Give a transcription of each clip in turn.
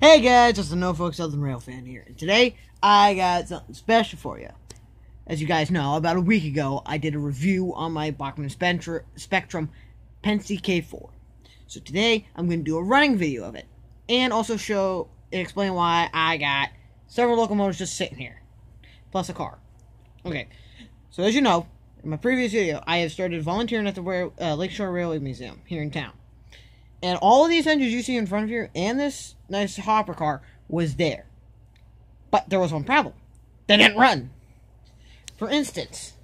Hey guys, it's the No Folks Southern Rail fan here, and today I got something special for you. As you guys know, about a week ago, I did a review on my Bachmann Spectrum Pennsy cabforward. So today, I'm going to do a running video of it, and also show and explain why I got several locomotives just sitting here, plus a car. Okay, so as you know, in my previous video, I have started volunteering at the Lakeshore Railway Museum here in town. And all of these engines you see in front of you, and this nice hopper car, was there. But there was one problem. They didn't run. For instance,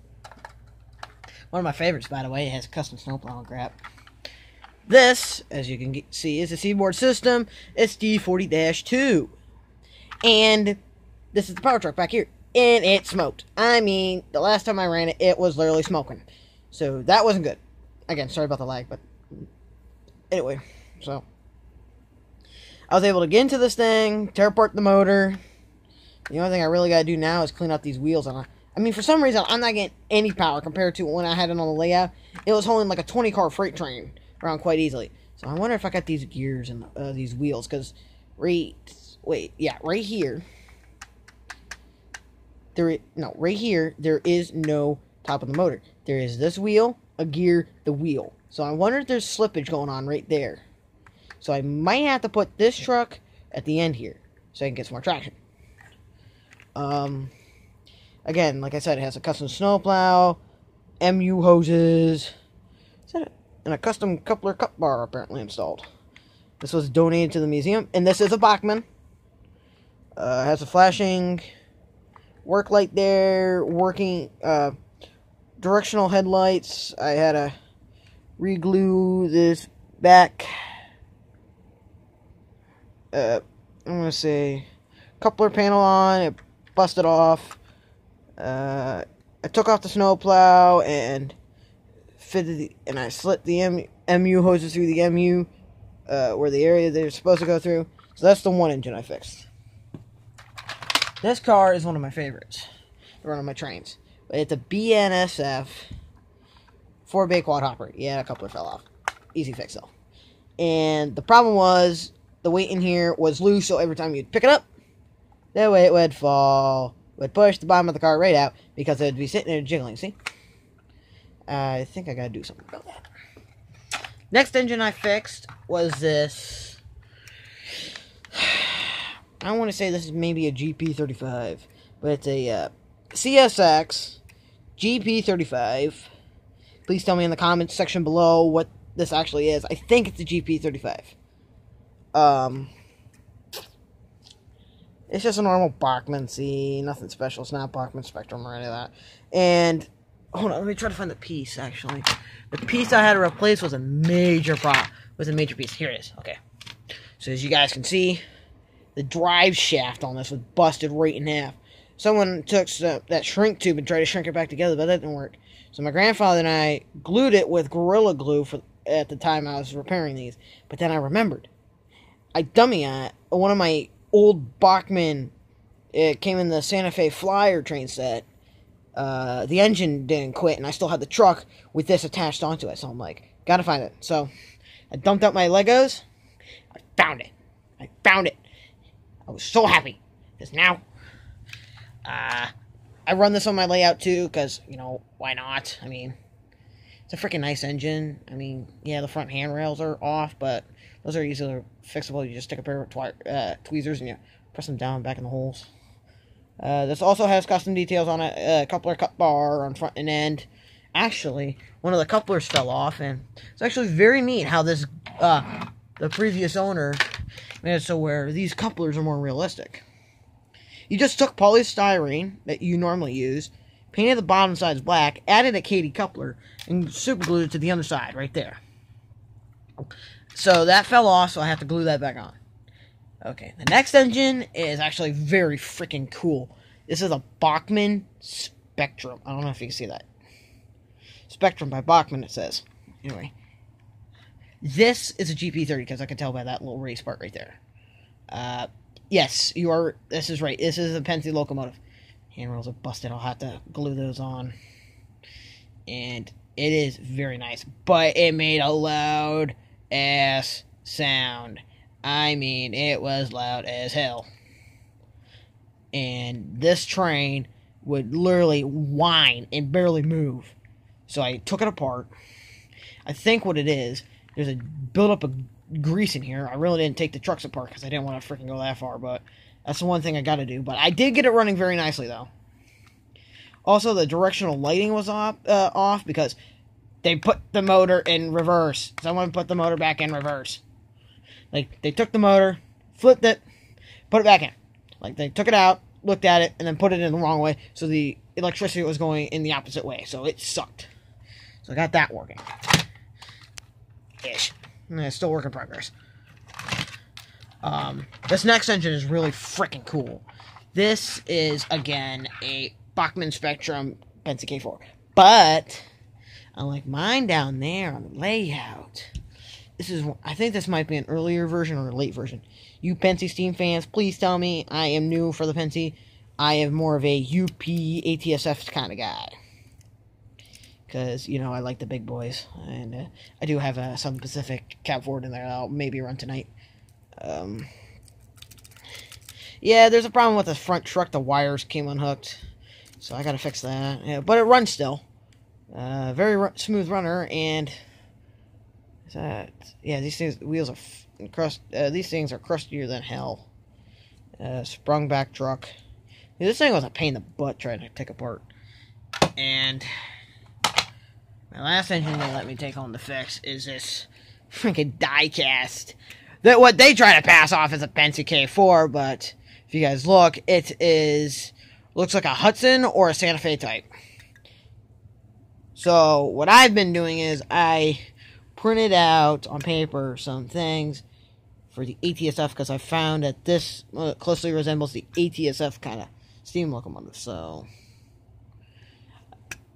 one of my favorites, by the way, it has a custom snowplow and crap. This, as you can see, is a Seaboard system. It's D40-2. And this is the power truck back here. And it smoked. I mean, the last time I ran it, it was literally smoking. So that wasn't good. Again, sorry about the lag, but anyway, so I was able to get into this thing, tear apart the motor. The only thing I really got to do now is clean up these wheels. I mean, for some reason, I'm not getting any power compared to when I had it on the layout. It was holding like a 20-car freight train around quite easily. So I wonder if I got these gears and these wheels, because right here, right here, there is no top of the motor. There is this wheel, a gear, the wheel. So I wonder if there's slippage going on right there. So I might have to put this truck at the end here, so I can get some more traction. Again, like I said, it has a custom snowplow, MU hoses, and a custom coupler cup bar apparently installed. This was donated to the museum, and this is a Bachmann. Has a flashing work light there, working directional headlights. I had to reglue this back, I'm gonna say, coupler panel on. It busted off. I took off the snowplow and I slit the MU hoses through the MU, where the area they're supposed to go through. So that's the one engine I fixed. This car is one of my favorites to run on my trains. It's a BNSF 4-bay quad hopper. Yeah, a coupler fell off. Easy fix though. And the problem was the weight in here was loose, so every time you'd pick it up, the weight would fall, would push the bottom of the car right out because it would be sitting there jiggling. See? I think I gotta do something about that. Next engine I fixed was this. I want to say this is maybe a GP35, but it's a CSX GP35. Please tell me in the comments section below what this actually is. I think it's a GP35. It's just a normal Bachmann C. Nothing special. It's not Bachmann Spectrum or any of that. And, hold on, let me try to find the piece, actually. The piece I had to replace was a major piece. Here it is. Okay. So, as you guys can see, the drive shaft on this was busted right in half. Someone took that shrink tube and tried to shrink it back together, but that didn't work. So my grandfather and I glued it with Gorilla Glue at the time I was repairing these. But then I remembered. One of my old Bachmann, it came in the Santa Fe Flyer train set. The engine didn't quit, and I still had the truck with this attached onto it. So I'm like, gotta find it. So I dumped out my Legos. I found it. I was so happy. Because now, I run this on my layout too, because, you know, why not? I mean, it's a freaking nice engine. I mean, yeah, the front handrails are off, but those are easily fixable. You just stick a pair of tweezers and you press them down back in the holes. This also has custom details on it. A coupler cup bar on front and end. Actually, one of the couplers fell off, and it's actually very neat how this, the previous owner made it so where these couplers are more realistic. You just took polystyrene that you normally use, painted the bottom sides black, added a Katy coupler, and super glued it to the underside right there. So that fell off, so I have to glue that back on. Okay, the next engine is actually very freaking cool. This is a Bachmann Spectrum. I don't know if you can see that. Spectrum by Bachmann, it says. Anyway. This is a GP30, because I can tell by that little race part right there. Yes, this is right. This is a Pennsy locomotive. Handrails are busted. I'll have to glue those on. And it is very nice. But it made a loud ass sound. I mean, it was loud as hell. And this train would literally whine and barely move. So I took it apart. I think what it is, there's a buildup of grease in here. I really didn't take the trucks apart because I didn't want to freaking go that far, but that's the one thing I got to do. But I did get it running very nicely, though. Also, the directional lighting was off because they put the motor in reverse. Someone put the motor back in reverse. Like, they took the motor, flipped it, put it back in. Like, they took it out, looked at it, and then put it in the wrong way. So the electricity was going in the opposite way. So it sucked. So I got that working. Ish. It's still work in progress. This next engine is really freaking cool. This is, again, a Bachmann Spectrum Pennsy K4. But, unlike mine down there on the layout, this is, I think this might be an earlier version or a late version. You Pennsy Steam fans, please tell me. I am new for the Pennsy. I am more of a UP ATSF kind of guy. Because, you know, I like the big boys. And I do have a Southern Pacific cab forward in there that I'll maybe run tonight. Yeah, there's a problem with the front truck. The wires came unhooked. So I gotta fix that. Yeah, but it runs still. Very smooth runner. And yeah, these things, wheels are these things are crustier than hell. Sprung back truck. Yeah, this thing was a pain in the butt trying to take apart. And my last engine they let me take home to fix is this freaking die cast. That what they try to pass off as a Pennsy K4, but if you guys look, it looks like a Hudson or a Santa Fe type. So what I've been doing is I printed out on paper some things for the ATSF because I found that this closely resembles the ATSF kind of steam locomotive. So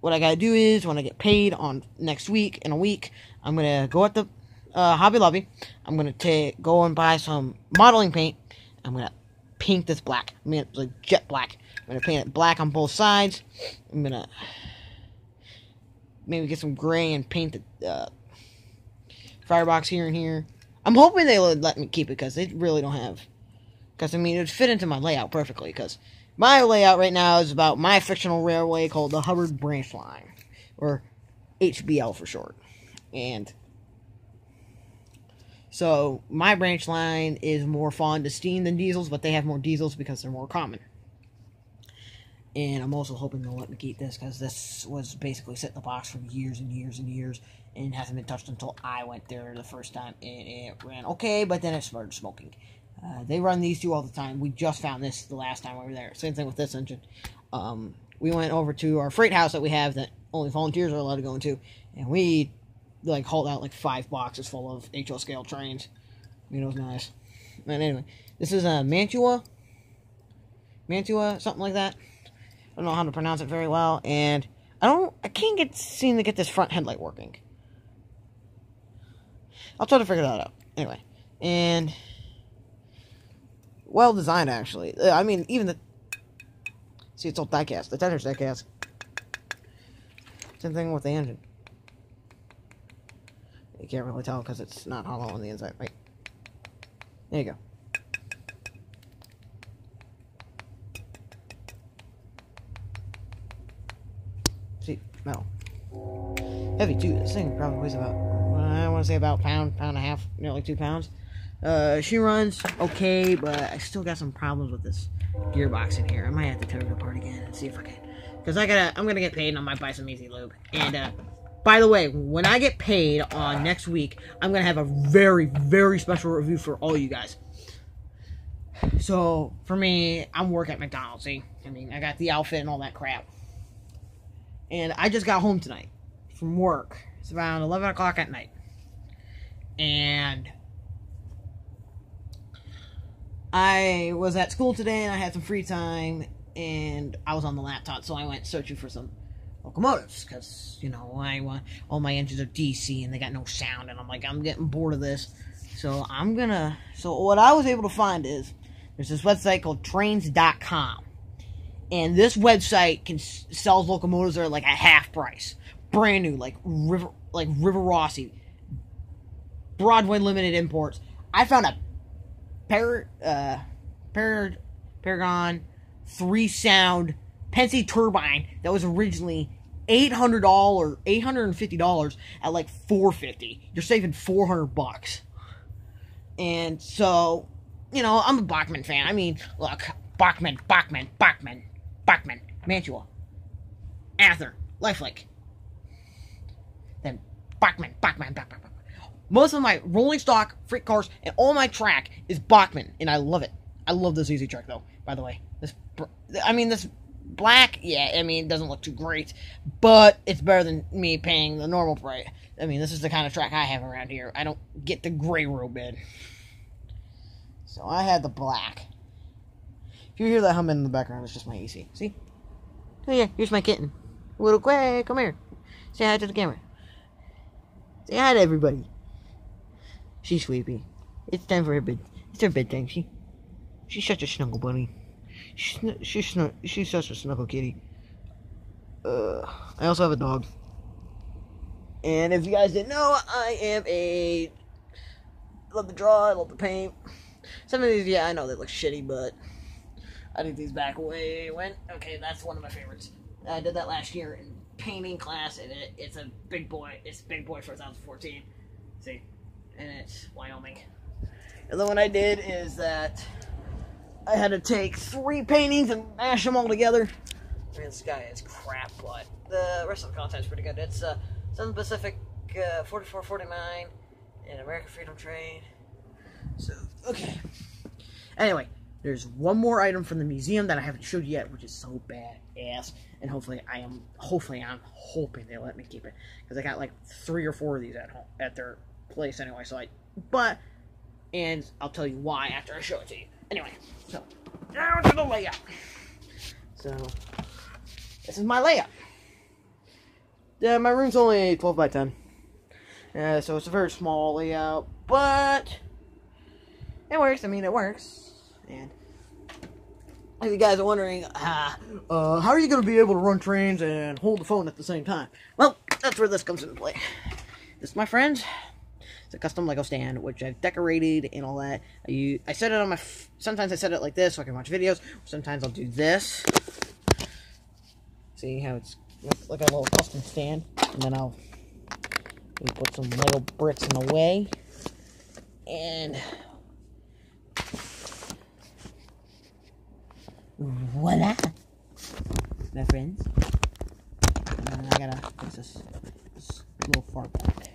what I gotta do is, when I get paid on next week, in a week, I'm gonna go at the Hobby Lobby. I'm gonna go and buy some modeling paint. I'm gonna paint this black. I mean, it's like jet black. I'm gonna paint it black on both sides. I'm gonna maybe get some gray and paint the firebox here and here. I'm hoping they would let me keep it because they really don't have. Because, I mean, it would fit into my layout perfectly. Because my layout right now is about my fictional railway called the Hubbard Branch Line. Or HBL for short. And so, my branch line is more fond of steam than diesels, but they have more diesels because they're more common. And I'm also hoping they'll let me keep this, because this was basically sitting in the box for years and years and years, and hasn't been touched until I went there the first time, and it ran okay, but then it started smoking. They run these two all the time. We just found this the last time we were there. Same thing with this engine. We went over to our freight house that we have that only volunteers are allowed to go into, and we like hauled out like 5 boxes full of HO scale trains. You know, it was nice. But anyway, this is a Mantua, something like that. I don't know how to pronounce it very well, and I can't seem to get this front headlight working. I'll try to figure that out. Anyway, and well designed actually. I mean, even the see, it's all die-cast. The tender's die-cast. Same thing with the engine. You can't really tell because it's not hollow on the inside. Right. There you go. See, metal. Heavy too. This thing probably weighs about, I want to say about pound and a half, nearly 2 pounds. She runs okay, but I still got some problems with this gearbox in here. I might have to tear it apart again and see if I can. Because I'm gonna get paid and I might buy some Easy Lube. And by the way, when I get paid on next week, I'm gonna have a very, very special review for all you guys. So for me, I'm working at McDonald's. See, I mean, I got the outfit and all that crap. And I just got home tonight from work. It's around 11 o'clock at night. And I was at school today and I had some free time and I was on the laptop, so I went searching for some locomotives because, you know, all my engines are DC and they got no sound, and I'm like, I'm getting bored of this. So so what I was able to find is there's this website called trains.com, and this website sells locomotives that are like at half price, brand new, like River Rossi, Broadway limited imports. I found a Paragon 3-sound Pennsy turbine that was originally $800, $850 at like $450. You're saving $400. And so, you know, I'm a Bachmann fan. I mean, look, Bachmann, Mantua, Ather, Lifelink. Then Bachmann. Most of my rolling stock, freak cars, and all my track is Bachmann, and I love it. I love this easy track, though, by the way. This black, yeah, I mean, it doesn't look too great, but it's better than me paying the normal price. I mean, this is the kind of track I have around here. I don't get the gray road bed. So I had the black. If you hear that humming in the background, it's just my AC. See? Oh yeah, here's my kitten. Little Quay, come here. Say hi to the camera. Say hi to everybody. She's sleepy. It's time for her bed. It's her bedtime. She's such a snuggle bunny. She's such a snuggle kitty. I also have a dog. And if you guys didn't know, I love to draw, I love to paint. Some of these, yeah, I know they look shitty, but I did these back way when. Okay, that's one of my favorites. I did that last year in painting class, and it's a big boy. It's Big Boy 2014. See? And it's Wyoming. And then what I did is that I had to take 3 paintings and mash them all together. Man, this guy is crap, but the rest of the content's pretty good. It's Southern Pacific 4449 and American Freedom Train. So, okay. Anyway, there's one more item from the museum that I haven't showed you yet, which is so badass. And hopefully I'm hoping they let me keep it, because I got like 3 or 4 of these at home at their place anyway. So and I'll tell you why after I show it to you. Anyway, so down to the layout. So this is my layout. My room's only 12 by 10. So it's a very small layout, but it works. I mean, it works. And if you guys are wondering, how are you going to be able to run trains and hold the phone at the same time? Well, that's where this comes into play. This, my friends, it's a custom Lego stand, which I've decorated and all that. I set it on my, sometimes I set it like this so I can watch videos. Sometimes I'll do this. See how it's like a little custom stand. And then I'll put some Lego bricks in the way. And voila, my friends. And I gotta fix this little far back.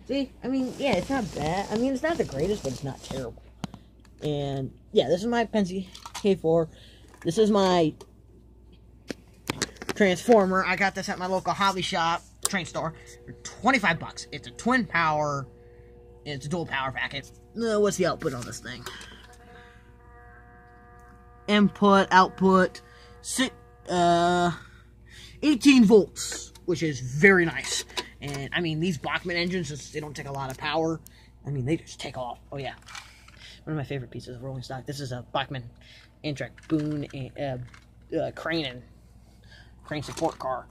See, I mean, yeah, it's not bad. I mean, it's not the greatest, but it's not terrible. And yeah, this is my Pennsy K4. This is my transformer. I got this at my local hobby shop, train store, for 25 bucks. It's a twin power. It's a dual power packet. What's the output on this thing? Input, output, 18 volts, which is very nice. And, I mean, these Bachmann engines, they don't take a lot of power. I mean, they just take off. Oh, yeah. One of my favorite pieces of rolling stock. This is a Bachmann Amtrak Boone crane support car.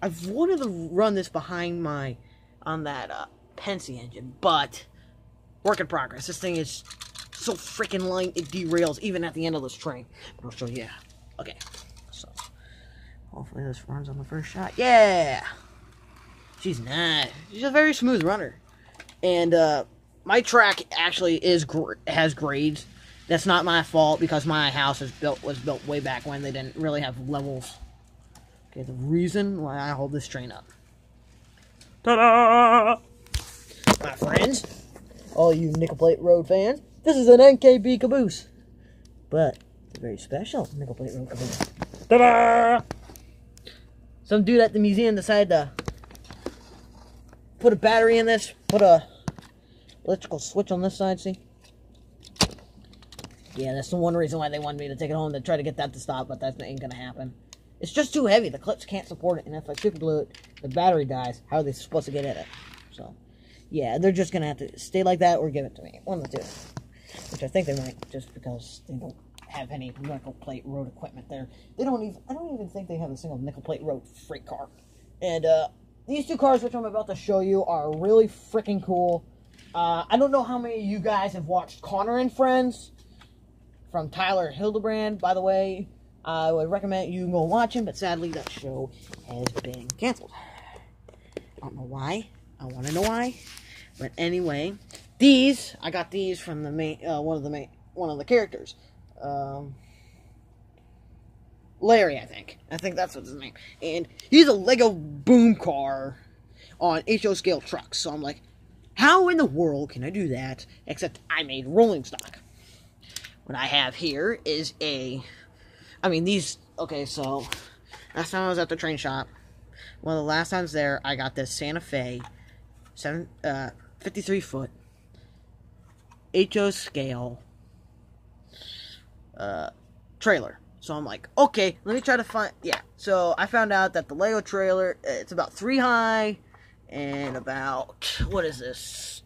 I've wanted to run this behind on that Pennsy engine, but work in progress. This thing is so freaking light, it derails even at the end of this train. But I'll show you. Okay, so hopefully this runs on the first shot. Yeah, she's nice. She's a very smooth runner, and my track actually has grades. That's not my fault, because my house was built way back when they didn't really have levels. Okay, the reason why I hold this train up. Ta-da! My friends, all you Nickel Plate Road fans, this is an NKB caboose. But it's a very special Nickel Plate Road caboose. Ta-da! Some dude at the museum decided to put a battery in this, put a electrical switch on this side, see? Yeah, that's the one reason why they wanted me to take it home, to try to get that to stop, but that ain't gonna happen. It's just too heavy. The clips can't support it, and if I super glue it, the battery dies. How are they supposed to get in it? So, yeah, they're just gonna have to stay like that or give it to me. One of the two. Which I think they might, just because they don't have any nickel plate road equipment there. I don't even think they have a single nickel plate road freight car. And these two cars, which I'm about to show you, are really freaking cool. I don't know how many of you guys have watched Connor and Friends from Tyler Hildebrand, by the way. I would recommend you go watch him, but sadly that show has been canceled. I don't know why. I want to know why. But anyway, I got these from the one of the characters. Larry, I think. I think that's what's his name. And he's a Lego boom car on HO scale trucks. So I'm like, how in the world can I do that? Except I made rolling stock. What I have here is okay, so last time I was at the train shop, one of the last times there, I got this Santa Fe 53-foot HO scale trailer. So I'm like, okay, let me try to find, so I found out that the Lego trailer, it's about 3 high, and about, what is this?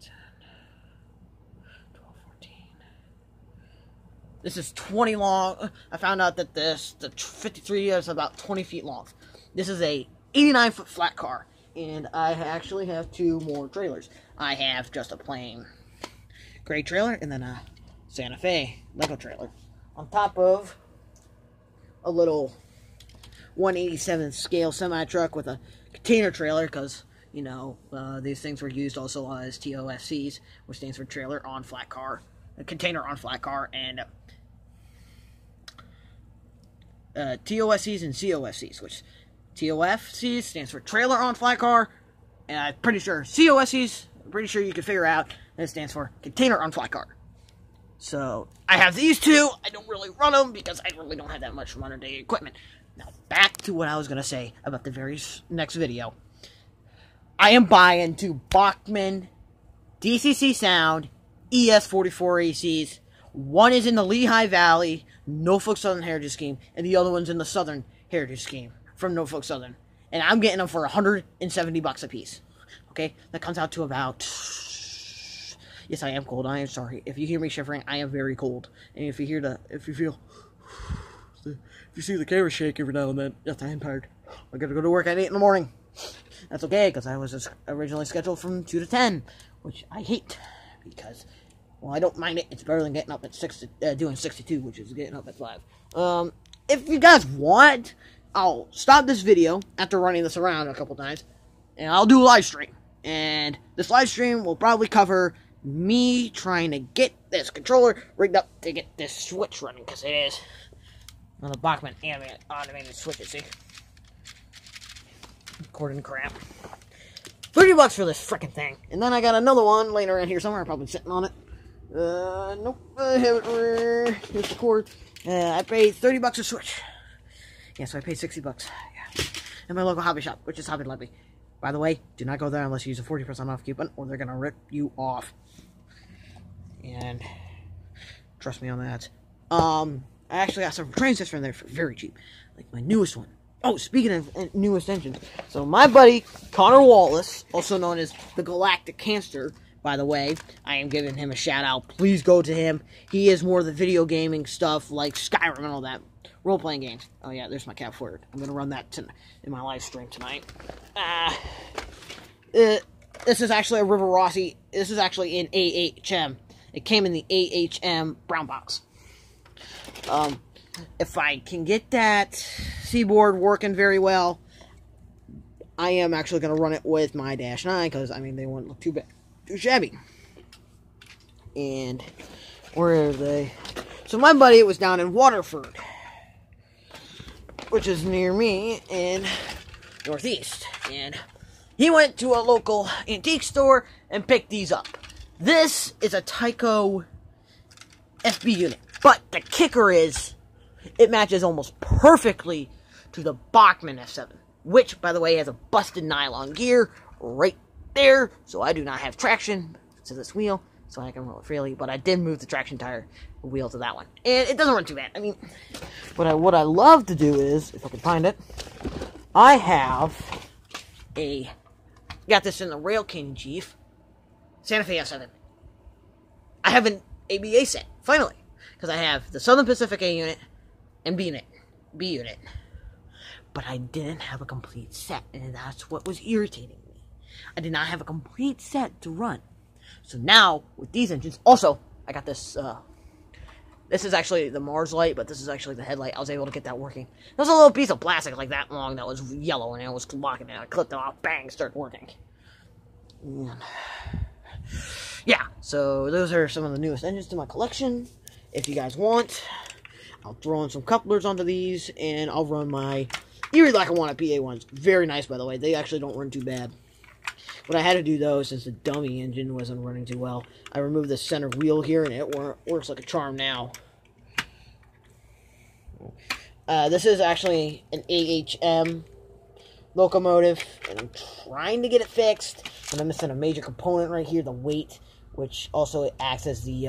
10, 12, 14. This is 20 long. I found out that the 53 is about 20 feet long. This is a 89-foot flat car, and I actually have 2 more trailers. I have just a plain gray trailer, and then a Santa Fe Lego trailer, on top of a little 1/87 scale semi-truck with a container trailer, because, you know, these things were used also as TOFCs, which stands for trailer on flat car, a container on flat car, and TOFCs and COFCs, which TOFCs stands for trailer on flat car, and I'm pretty sure COFCs, I'm pretty sure you can figure out that it stands for container on flat car. So, I have these 2. I don't really run them because I really don't have that much modern day equipment. Now, back to what I was going to say about the very next video. I am buying 2 Bachmann DCC Sound ES44 ACs. One is in the Lehigh Valley Norfolk Southern Heritage Scheme, and the other one's in the Southern Heritage Scheme from Norfolk Southern. And I'm getting them for $170 a piece. Okay? That comes out to about... Yes, I am cold. I am sorry. If you hear me shivering, I am very cold. And if you see the camera shake every now and then, yes, I am tired. I gotta go to work at 8 in the morning. That's okay, because I was originally scheduled from 2 to 10, which I hate, because, well, I don't mind it. It's better than getting up at 6 to, doing 62, which is getting up at 5. If you guys want, I'll stop this video after running this around a couple times, and I'll do a live stream. And this live stream will probably cover me trying to get this controller rigged up to get this switch running, because it is on the Bachmann automated switches, see? Recording crap. $30 for this frickin' thing. And then I got another one laying around here somewhere, probably sitting on it. Nope, I have it. Here's the cord. I paid $30 a switch. Yeah, so I paid $60. Yeah. In my local hobby shop, which is Hobby Lobby. By the way, do not go there unless you use a 40% off coupon, or they're going to rip you off. And trust me on that. I actually got some train sets from there for very cheap. Like my newest one. Oh, speaking of newest engines. So my buddy, Connor Wallace, also known as the Galactic Cancer, by the way, I am giving him a shout out. Please go to him. He is more of the video gaming stuff like Skyrim and all that. Role-playing games. Oh yeah, there's my cabforward. I'm going to run that in my live stream tonight. This is actually a River Rossi. This is actually in AHM. It came in the AHM brown box. If I can get that seaboard working very well, I am actually going to run it with my Dash 9, because, I mean, they wouldn't look too bad, too shabby. And, where are they? So my buddy was down in Waterford, which is near me in Northeast. And he went to a local antique store and picked these up. This is a Tyco FB unit. But the kicker is, it matches almost perfectly to the Bachmann F7. Which, by the way, has a busted nylon gear right there. So I do not have traction to this wheel, so I can roll it freely. But I did move the traction tire wheel to that one. And it doesn't run too bad. I mean, what I love to do is, if I can find it, I have got this in the Rail King Chief, Santa Fe S7. I have an ABA set, finally. Because I have the Southern Pacific A unit and B unit. But I didn't have a complete set, and that's what was irritating me. I did not have a complete set to run. So now, with these engines, also, I got this, this is actually the Mars light, but this is actually the headlight. I was able to get that working. There's a little piece of plastic like that long that was yellow, and I was locking it. I clipped it off, bang, started working. And yeah, so those are some of the newest engines to my collection. If you guys want, I'll throw in some couplers onto these, and I'll run my Erie Lackawanna PA ones. Very nice, by the way. They actually don't run too bad. What I had to do, though, since the dummy engine wasn't running too well, I removed the center wheel here, and it works like a charm now. This is actually an AHM locomotive, and I'm trying to get it fixed, but I'm missing a major component right here, the weight, which also acts as the,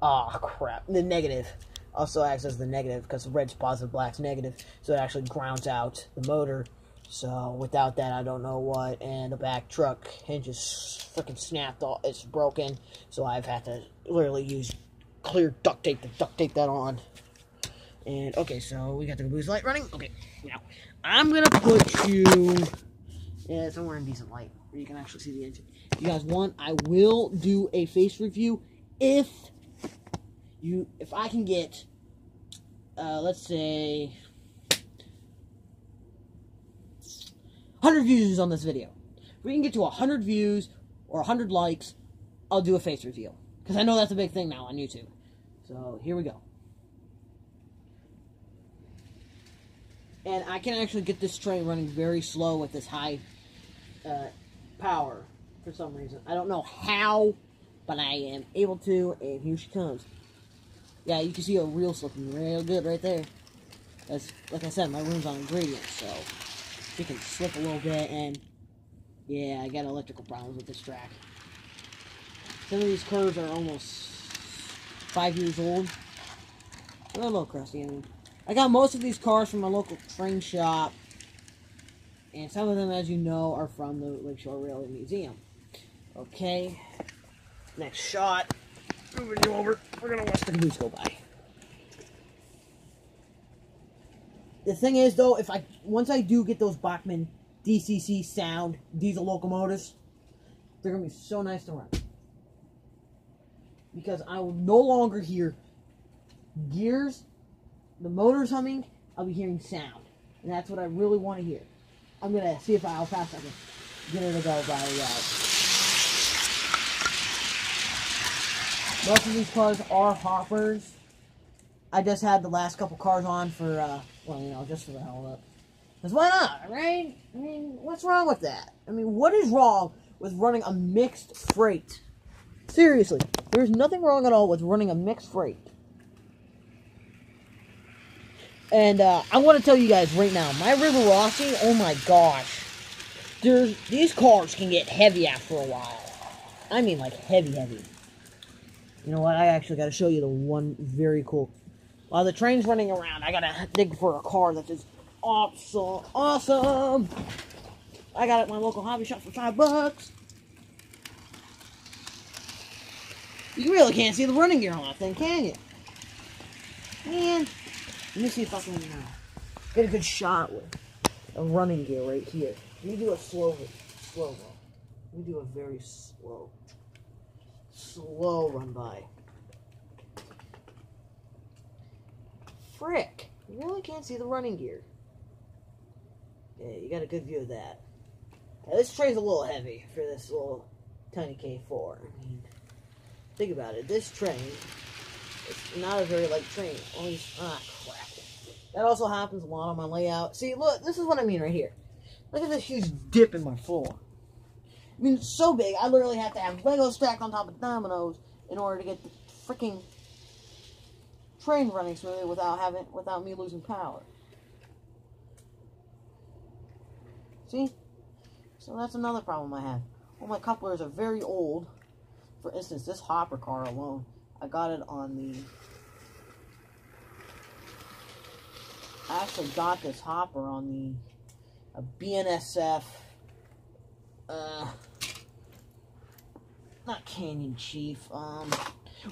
the negative. Also acts as the negative, because red's positive, black's negative, so it actually grounds out the motor. So without that, I don't know what. And the back truck hinge is freaking snapped off. It's broken. So I've had to literally use clear duct tape to duct tape that on. And okay, so we got the caboose light running. Okay, now I'm gonna put you somewhere in decent light where you can actually see the engine. If you guys want, I will do a face review if I can get let's say 100 views on this video. If we can get to 100 views or 100 likes, I'll do a face reveal. Because I know that's a big thing now on YouTube. So, here we go. And I can actually get this train running very slow with this high power for some reason. I don't know how, but I am able to, and here she comes. Yeah, you can see a reel slipping real good right there. That's, like I said, my room's on a gradient, so she can slip a little bit, and yeah, I got electrical problems with this track. Some of these curves are almost 5 years old. They're a little crusty. I mean, I got most of these cars from my local train shop, and some of them, as you know, are from the Lakeshore Railway Museum. Okay, next shot. Moving you over. We're gonna watch the caboose go by. The thing is, though, once I do get those Bachmann DCC sound diesel locomotives, they're gonna be so nice to run. Because I will no longer hear gears, the motors humming. I'll be hearing sound, and that's what I really want to hear. I'm gonna see how fast I can get it to go by. Most of these cars are hoppers. I just had the last couple cars on for, well, you know, just for the hell of it. Because why not, right? I mean, what's wrong with that? I mean, what is wrong with running a mixed freight? Seriously, there's nothing wrong at all with running a mixed freight. And, I want to tell you guys right now, my River Rossi, oh my gosh. These cars can get heavy after a while. I mean, like, heavy. You know what? I actually got to show you the one very cool. While the train's running around, I got to dig for a car that is awesome. I got it at my local hobby shop for $5. You really can't see the running gear on that thing, can you? Man, let me see if I can get a good shot with a running gear right here. Let me do a slow roll. Let me do a very slow run by. Frick! You really can't see the running gear. Yeah, you got a good view of that. Now, this train's a little heavy for this little tiny K4. I mean, think about it. This train, it's not a very light train. Crap. That also happens a lot on my layout. See, look, this is what I mean right here. Look at this huge dip in my floor. I mean, it's so big, I literally have to have Legos stacked on top of dominoes in order to get the freaking train running smoothly without me losing power. See? So that's another problem I have. All my couplers are very old. For instance, this hopper car alone, I got it on the... I actually got this hopper on the BNSF... not Canyon Chief,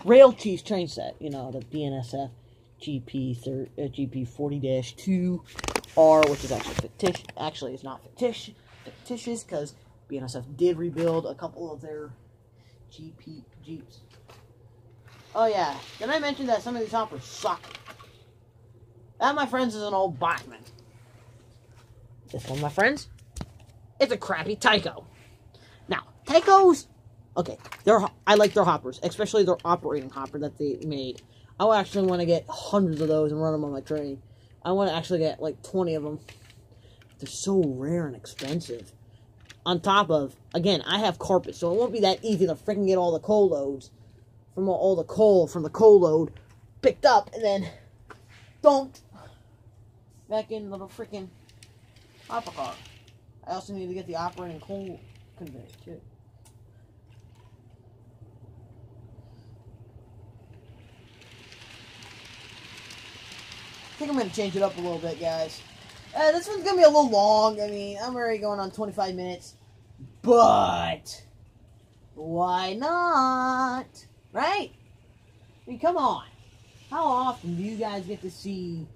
Rail Chief train set, you know, the BNSF GP 40-2 R, which is actually fictitious. Actually, it's not fictitious because BNSF did rebuild a couple of their Jeeps. Oh yeah, did I mention that some of these hoppers suck? That, my friends, is an old Bachman. This one, my friends, it's a crappy Tyco. Now, Tycos, okay, I like their hoppers, especially their operating hopper that they made. I actually want to get hundreds of those and run them on my train. I want to actually get like 20 of them. They're so rare and expensive. On top of, again, I have carpet, so it won't be that easy to freaking get all the coal loads from all the coal from the coal load picked up and then dumped back in the freaking hopper car. I also need to get the operating coal conveyor too. I think I'm going to change it up a little bit, guys. This one's going to be a little long. I mean, I'm already going on 25 minutes. But why not? Right? I mean, come on. How often do you guys get to see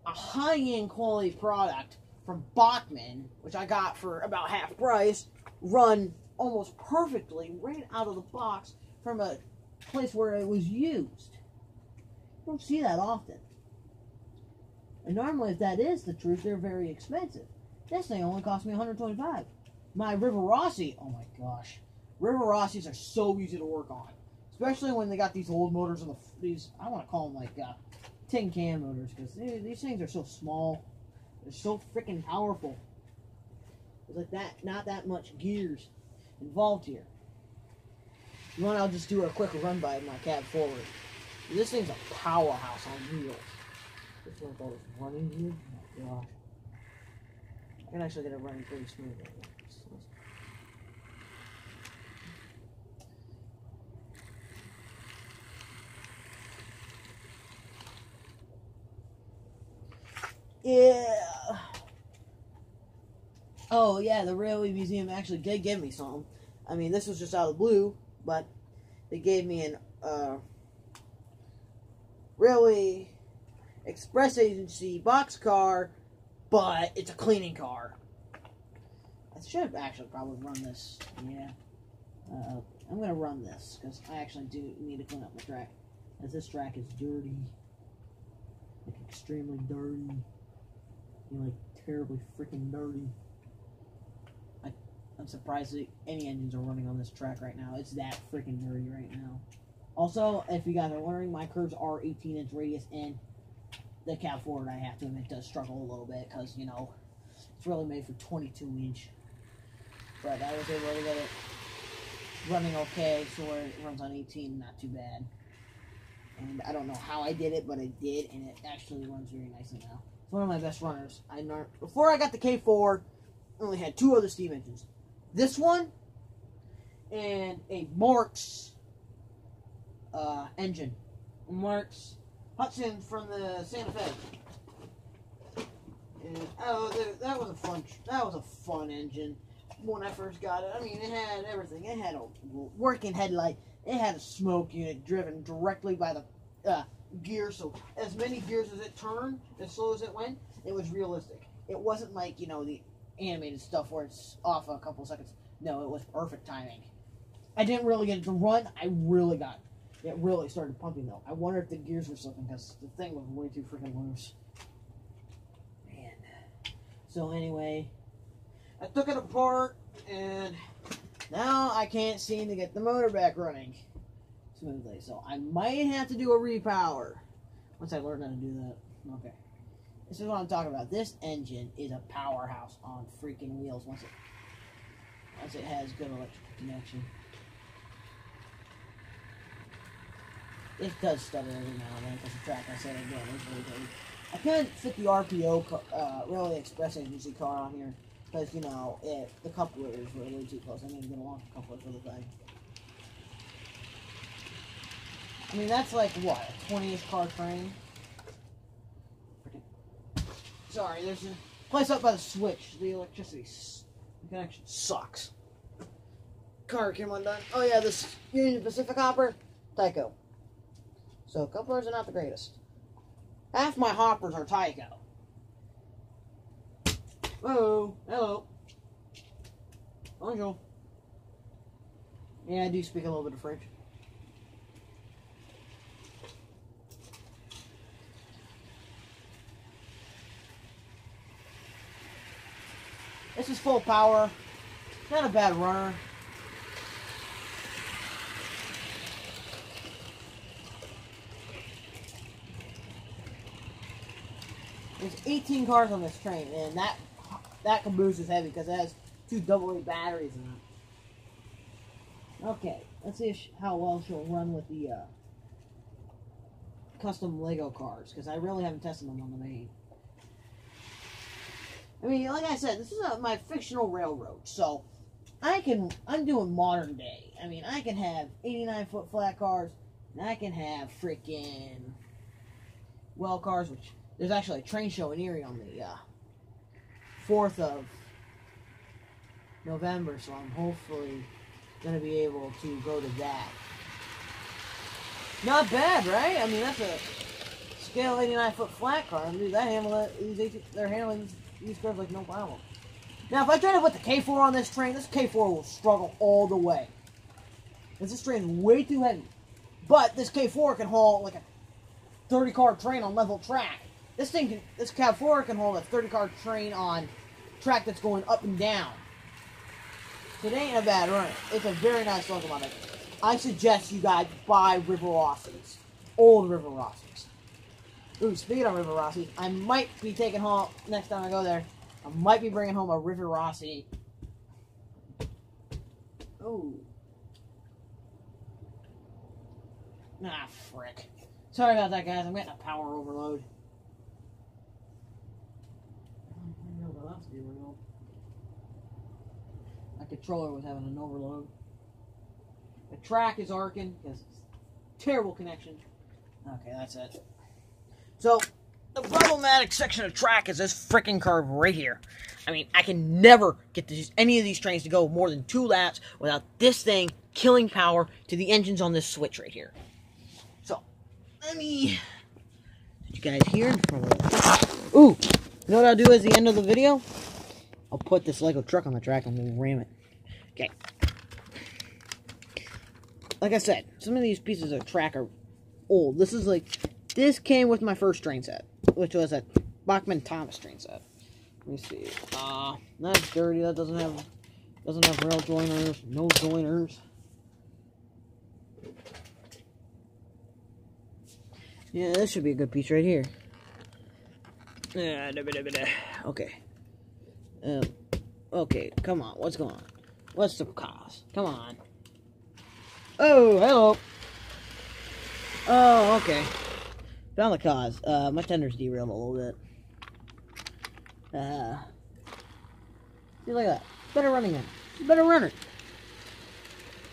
a high-end quality product from Bachman, which I got for about half price, run almost perfectly right out of the box from a place where it was used? You don't see that often. And normally, if that is the truth, they're very expensive. This thing only cost me $125. My River Rossi, oh my gosh. River Rossis are so easy to work on. Especially when they got these old motors and these, I want to call them like tin can motors, because these things are so small. They're so freaking powerful. There's like that, not that much gears involved here. If you want, I'll just do a quick run by my cab forward. This thing's a powerhouse on wheels. This one all this running here. Oh my gosh. I can actually get it running pretty smooth right now. Yeah. Oh yeah, the Railway Museum actually did give me some. I mean, this was just out of the blue, but they gave me an Railway Express Agency box car, but it's a cleaning car. I should actually probably run this. Yeah. I'm going to run this, because I actually do need to clean up my track. As this track is dirty. Like, extremely dirty. Like, terribly freaking dirty. I'm surprised that any engines are running on this track right now. It's that freaking dirty right now. Also, if you guys are wondering, my curves are 18-inch radius, and the cab forward, I have to admit, does struggle a little bit, because, you know, it's really made for 22-inch. But I was able to get it running okay, so where it runs on 18, not too bad. And I don't know how I did it, but I did, and it actually runs very nicely now. It's one of my best runners. Before I got the K4, I only had two other steam engines. This one, and a Marks engine. Marks Hudson from the Santa Fe. And, that was a fun engine when I first got it. I mean, it had everything. It had a working headlight. It had a smoke unit driven directly by the gear. So as many gears as it turned, as slow as it went, it was realistic. It wasn't like, you know, the animated stuff where it's off a couple seconds. No, it was perfect timing. I didn't really get it to run. It really started pumping, though. I wonder if the gears were slipping, because the thing was way too freaking loose. Man. So anyway, I took it apart, and now I can't seem to get the motor back running smoothly. So I might have to do a repower once I learn how to do that. Okay. This is what I'm talking about. This engine is a powerhouse on freaking wheels once it has good electrical connection. It does stutter every now and then, because the track, I said again, is really good. I couldn't fit the RPO, Railway Express Agency car on here, because, you know, the couplers were way too close. I need to get a longer coupler for the thing. I mean, that's like, what, a 20-ish car train? Sorry, there's a place up by the switch. The electricity connection sucks. Car came undone. Oh yeah, this Union Pacific hopper, Tyco. So couplers are not the greatest. Half my hoppers are Tyco. Oh, hello. Bonjour. Yeah, I do speak a little bit of French. This is full power. Not a bad runner. There's 18 cars on this train, and that caboose is heavy because it has 2 AA batteries in it. Okay, let's see how well she'll run with the custom Lego cars, because I really haven't tested them on the main. I mean, like I said, this is my fictional railroad, so I'm doing modern day. I mean, I can have 89-foot flat cars, and I can have freaking well cars, which there's actually a train show in Erie on the 4th of November, so I'm hopefully going to be able to go to that. Not bad, right? I mean, that's a scale 89-foot flat car. I mean, they're handling these curves like no problem. Now, if I try to put the K4 on this train, this K4 will struggle all the way. Because this train is way too heavy. But this K4 can haul like a 30-car train on level track. This cab4 can hold a 30-car train on track that's going up and down. So it ain't a bad run. It's a very nice locomotive. I suggest you guys buy River Rossies. Old River Rossies. Ooh, speaking of River Rossies, I might be taking home, next time I go there, I might be bringing home a River Rossi. Oh. Ah, frick. Sorry about that, guys. I'm getting a power overload. My controller was having an overload. The track is arcing because it's terrible connection. Okay, that's it. So, the problematic section of track is this freaking curve right here. I mean, I can never get any of these trains to go more than 2 laps without this thing killing power to the engines on this switch right here. So, let me... Did you guys hear? Ooh! You know what I'll do as the end of the video? I'll put this Lego truck on the track and we'll ram it. Okay. Like I said, some of these pieces of track are old. This came with my first train set, which was a Bachman-Thomas train set. Let me see. That's dirty. That doesn't have rail joiners, no joiners. Yeah, this should be a good piece right here. Okay. Okay, come on. What's going on? What's the cost? Come on. Oh, hello. Oh, okay. Found the cause. My tender's derailed a little bit. See, look at that. Better running in. Better runner.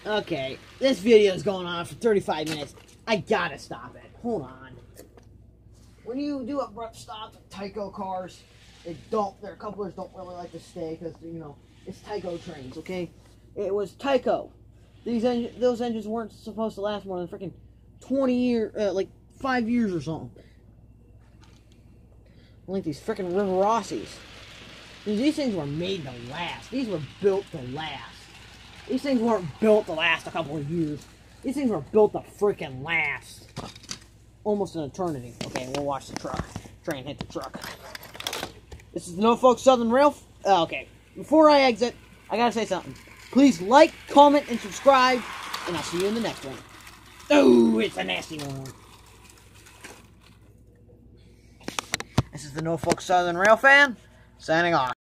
Okay, this video is going on for 35 minutes. I gotta stop it. Hold on. When you do abrupt stops with Tyco cars, their couplers don't really like to stay because, you know, it's Tyco trains, okay? It was Tyco. Those engines weren't supposed to last more than freaking 20 years, like 5 years or something. Like these freaking River Rossies. These things were made to last. These were built to last. These things weren't built to last a couple of years. These things were built to freaking last. Almost an eternity. Okay, we'll watch the train hit the truck. This is the Norfolk Southern Rail. Okay, before I exit, I gotta say something. Please like, comment, and subscribe, and I'll see you in the next one. Oh, it's a nasty one. This is the Norfolk Southern Rail fan, signing off.